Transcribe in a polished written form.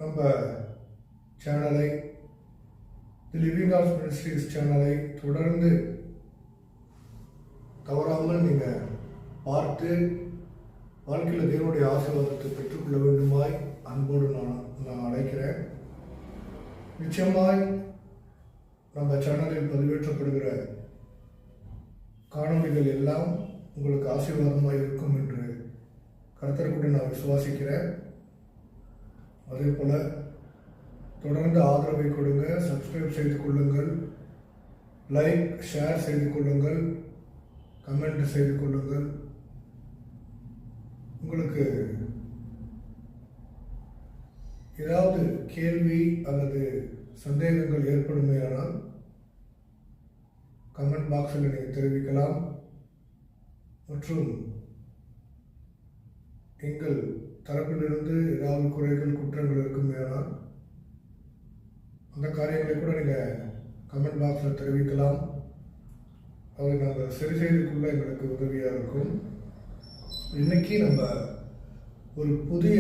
நம்ம சேனலை தி living arts ministries சேனலை தொடர்ந்து தவறாமல் நீங்கள் பார்த்து வாழ்க்கையில் தேவனுடைய ஆசீர்வாதத்தை பெற்றுக்கொள்ள வேண்டுமாய் அன்போடு நான் அழைக்கிறேன். நிச்சயமாய் நம்ம சேனலில் பதிவேற்றப்படுகிற காணொளிகள் எல்லாம் உங்களுக்கு ஆசீர்வாதமாக இருக்கும் என்று கர்த்தர் நான் விசுவாசிக்கிறேன். அதே போல் தொடர்ந்து ஆதரவை கொடுங்க, சப்ஸ்கிரைப் செய்து கொள்ளுங்கள், லைக் ஷேர் செய்து கொள்ளுங்கள், கமெண்ட் செய்து கொள்ளுங்கள். உங்களுக்கு ஏதாவது கேள்வி அல்லது சந்தேகங்கள் ஏற்படுமேயானால் கமெண்ட் பாக்ஸில் நீங்கள் தெரிவிக்கலாம். மற்றும் எங்கள் தரப்பிலிருந்து ஏதாவது குறைகள் குற்றங்கள் இருக்குமேயானால் அந்த காரியங்களை கூட நீங்கள் கமெண்ட் பாக்ஸில் தெரிவிக்கலாம். அதை நாங்கள் சரி செய்துக்குள்ள எங்களுக்கு உதவியாக இருக்கும். இன்னைக்கு நம்ம ஒரு புதிய